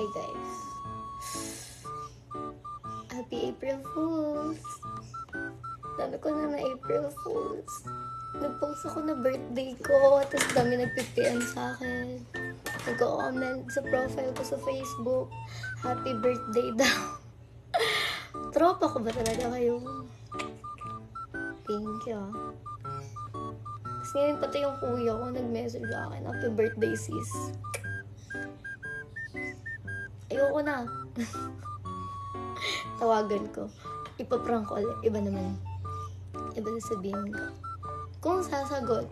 Hey guys. Happy April Fools! Dami ko na April Fools. Nag-post ako na birthday ko, tapos dami nagpipian sa akin. Nag-comment sa profile ko sa Facebook, happy birthday daw. Tropa ko ba talaga kayo? Thank you. Tapos ngayon pati yung kuya ko nag-message sa akin, happy birthday sis. Ayoko na. Tawagan ko. Ipaprank ko ulit. Iba naman. Iba na sabihin ko. Kung sasagot.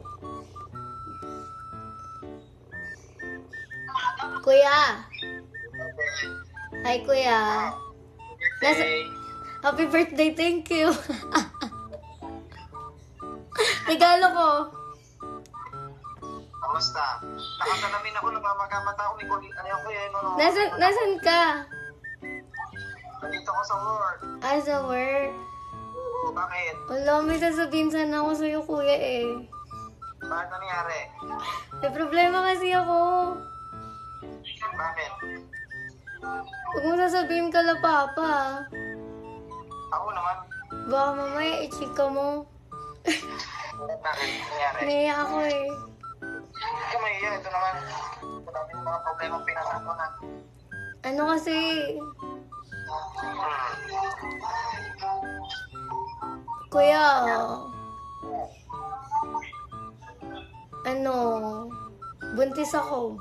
Kuya! Hi, kuya. Happy birthday, thank you. Regalo ko. Kamusta? Nakasalamin ako, nagmamagamata ako. Ano yung kuya? Nasaan ka? Nandito ako sa work. Sa work. Oo, bakit? Wala, may sasabihin sana ako sa'yo, kuya eh. Bakit nangyari? May problema kasi ako. Bakit? Huwag mo sasabihin ka la papa. Ako naman. Baka mamaya i-chika mo. Bakit? Nangyari? Naiya ako eh. Ito may iya. Ito naman. Madami yung mga problema pinasako na. Ano kasi, kuya, buntis ako.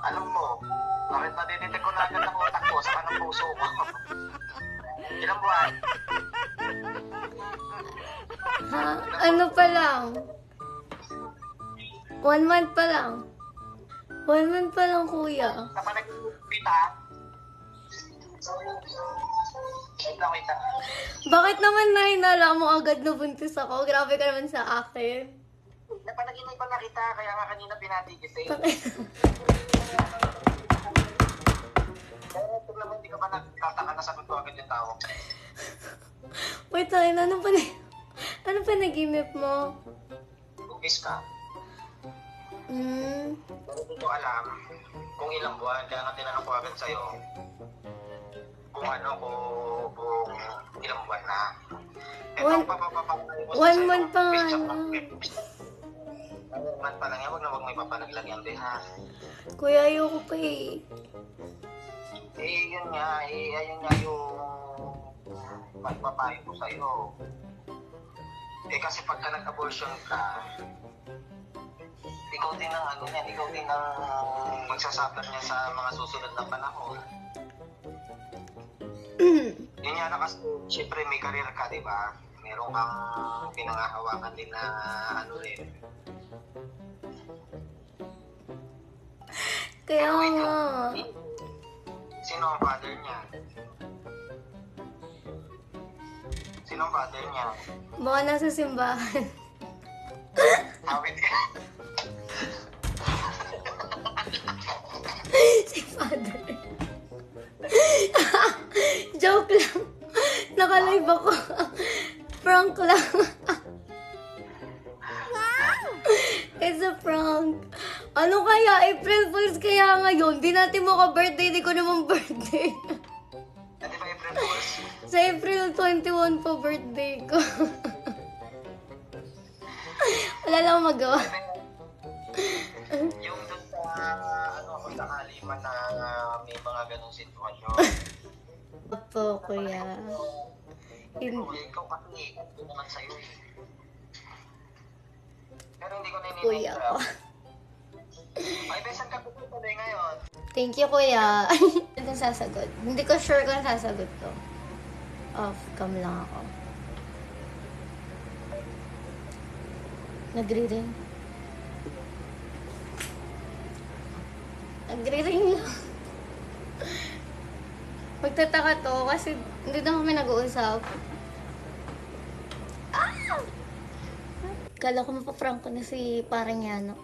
Alam ko. Bakit nadidetect ko na agad ang utak ko sa kanang puso ko? Ilang buwan? Ha? Ano pa lang? 1 month pa lang. 1 month pa lang, kuya. Napanagpita? Wait lang. Bakit naman nahinala mo agad na buntis ako? Grabe ka naman sa akin. Napanaginipan na kita, kaya nga kanina pinatigis eh. Pero kung naman di ka ba nagtataka na sagot ko agad yung tawag? Wait lang, ano pa naginip mo? Bugis ka. Hmm. Pero hindi ko alam kung ilang buwan, kaya nga tinanong ko agad sa'yo. Kung ilang buwan na. One month pa nga lang. 1 month pa lang yan, huwag may papalaglag yan din ha. Kuya, ayoko pa eh. Ayun nga yung magpapayo ko sa'yo. Kasi pagka nag-abortion ka, ikaw din ang magsasuffer niya sa mga susunod na panahon. Yun nga na kasi, syempre may career ka, di ba? Meron kang pinangahawakan din na rin. Kaya nga. Sino ang father niya? Sino ang father niya? Baka nasa simbahan. Awit ka. Si father. Joke lang. Naka-live ako. Prank lang. It's a prank. Ano kaya? April Fools kaya ngayon? Di natin mo ka-birthday. Di ko naman birthday. Hindi ba April Fools? Sa April 21 po birthday ko. Wala lang magawa. Yung doon sa sakali man na may mga ganong sitwasyon. Opo, kuya. Ikaw kasi, ito naman sa'yo eh. Pero hindi ko Kuya ko. Ay, besan ka pupunta din ngayon. Thank you, kuya. Hindi ko sasagot. Hindi ko sure kung sasagot ko. Off cam lang ako. Nagre-ring. Nagre-ring lang. Magtataka to kasi hindi na kami nag-uusap. Ah! Kala ko mapaprank ko na si parang Yano.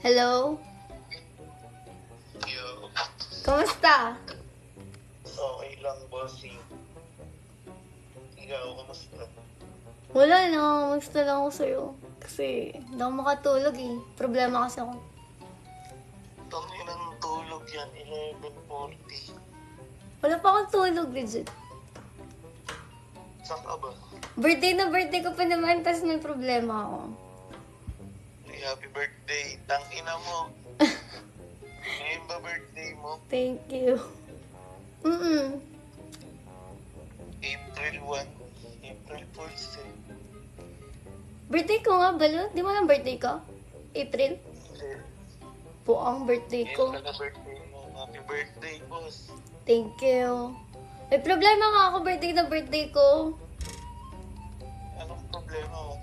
Hello? Yo. Kamusta? Okay lang, bossing. Ikaw, kamusta? Wala na, gusto lang ako sa'yo. Kasi, hindi ako makatulog eh. Problema kasi ako. Tangin ng tulog yan, 11:40. Wala pa akong tulog, legit. Saan ka ba? Birthday na birthday ko pa naman, tas may problema ako. Ay, happy birthday. Tangina mo. Ngayon ba birthday mo? Thank you. April 1. April 4. Birthday ko nga, balo? Di mo lang birthday ko? April? Po ang birthday ko. Ngayon pala birthday mo. Happy birthday, boss. Thank you. May problema nga ako birthday na birthday ko. Anong problema mo?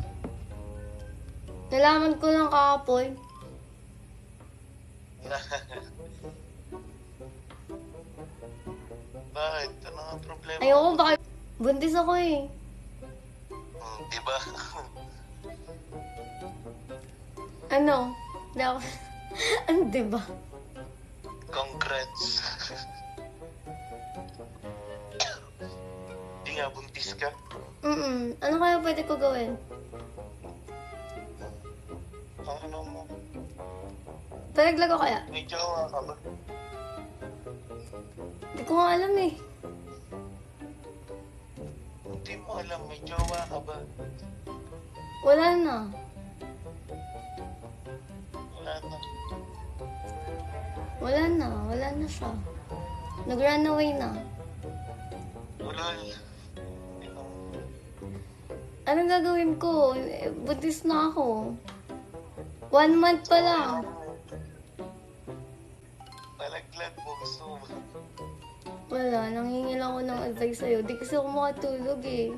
Nalaman ko lang kahapon. Bakit? Ano ang problema? Ayoko, baka buntis ako eh. Diba? Ano? Hindi ako... Ano, diba? Congrats. Hindi nga, buntis ka. Ano kaya pwede ko gawin? Ang ano mo? Palaglag ko kaya? May jowa ka ba? Hindi ko nga alam eh. Hindi mo alam, may jowa ka ba? Wala na. Wala na. Wala na. Wala na siya. Nag-run away na. Wala. Anong gagawin ko? Buntis na ako. 1 month pa lang. Palaglag mo, gusto mo. Wala, nanghingi lang ako ng advice sa'yo. Di kasi ako makatulog eh.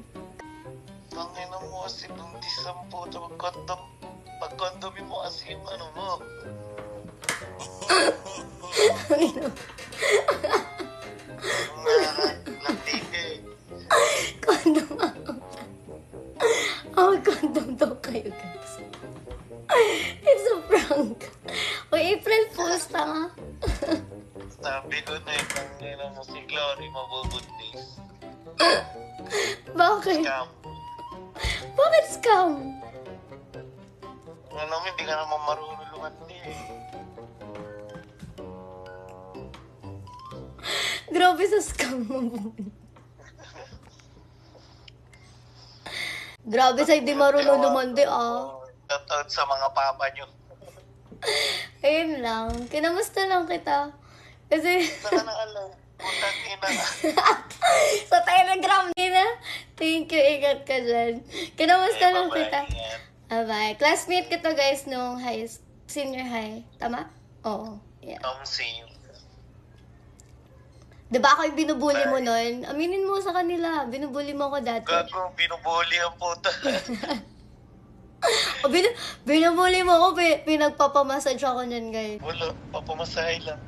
Tangina mo kasi buntis ang puto. Pag-condomin mo kasi yung ano mo. Natigay. Condom ako. Oh, condom daw kayo guys. It's a prank. Uy, April Fool's tanga. Sabi ko na yung tangina mo si Glory mabubuntis. Bakit? Scam. Bakit scam? Alam mo, hindi ka naman marunong lumandi eh. Grabe sa scam mo. Grabe sa hindi marunong lumandi ah. Shoutout sa mga papa nyo. Ayun lang. Kinamusta lang kita. Kasi Saka na alam. Putang ina. sa Telegram nila. Thank you. Ingat ka dyan. Kinamusta lang Bye-bye. kita. Ingat. Bye-bye. Classmate kita guys nung senior high. Tama? Oo. Yeah. Come see you. Diba ako yung binubuli mo nun? Aminin mo sa kanila. Binubuli mo ako dati. Gago, binubuli ang puta. O, binubuli mo ako. Pinagpapamassage ako nun guys. Wala, papamasahe lang.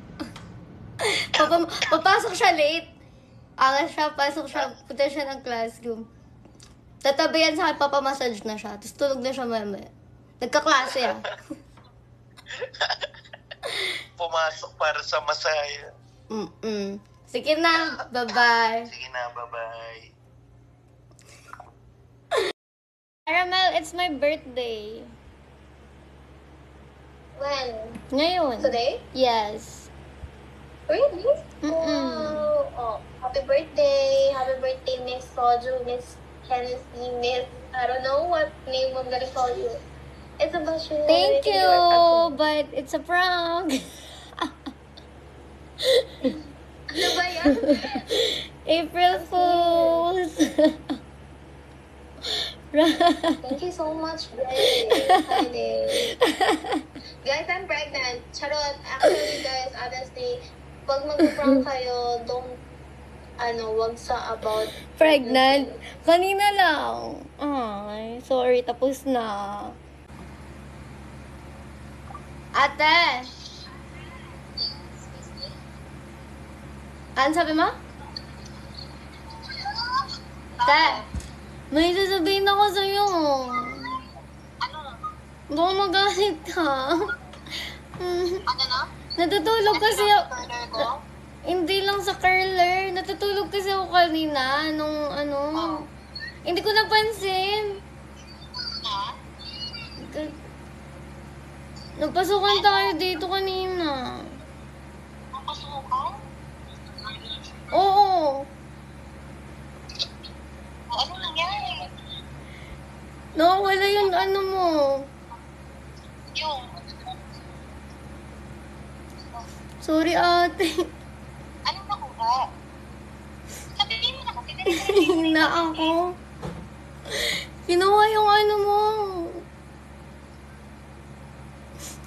Papasok siya late. Angas siya, pasok siya, punta siya ng classroom. Tatabayan sa akin, papamassage na siya. Tapos tulog na siya mamaya. Nagkaklase ah. Pumasok para sa masaya. Sige na, bye-bye. Sige na, bye-bye. Caramel, it's my birthday. When? Ngayon. Today? Yes. Really? Mm-mm. Wow. Oh, happy birthday. Happy birthday, Miss Soju, Miss Hennessy, Miss... I don't know what name I'm gonna call you. It's about you. Thank you, but it's a prank. Ano ba yan? April Fools. Thank you so much, babe. Hi, babe. Guys, I'm pregnant. Charot. Actually, guys, honestly, pag mag-prank kayo, don't, wag sa about... Pregnant? Kanina lang. Ay, sorry, tapos na. Ate! Ano sabi mo? Ate! May sasabihin ako sa'yo. Ano? Baka magalit ka. Ano na? Natutulog kasi ako. Partner ko? Hindi lang sa curler. Natutulog kasi ako kanina nung ano. Hindi ko napansin. Nagpasukan tayo dito kanina. Napasukan? Oo. O, ano nangyari? Nawawala yung ano mo. Yung, Sorry, ate. anong nakuha? Sabihin mo na kasi, Na ako. Kinuha yung ano mo.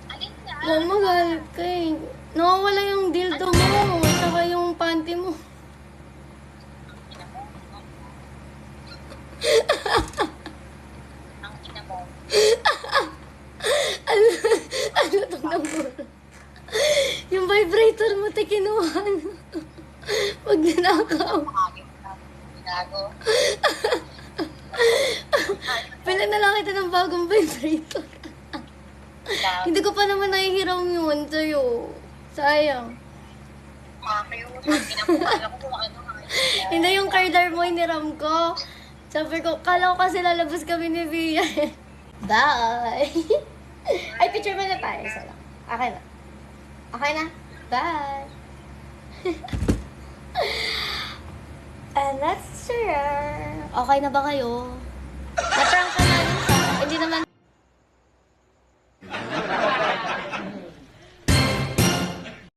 alin na? Mama, galit ka eh. Nawawala yung dildo mo. Saka yung panty mo. Ang ina mo. Ano itong number? Yung vibrator mo, te, kinuha na. Pag ninakaw. Makagin na. Binago. Pila na lang kita ng bagong vibrator. Binago. Hindi ko pa naman nahihiram yun sa'yo. Sayang. Makayo. Pinapukan ako kung ano. Hindi yung cardar mo, hiniram ko. Sabi ko, kala ko kasi lalabas kami ni Via. Bye! Ay, picture mo na tayo. Isa lang. Okay na. Okay na? Bye! And that's sure. Okay na ba kayo? Na-prank ka namin siya. Hindi naman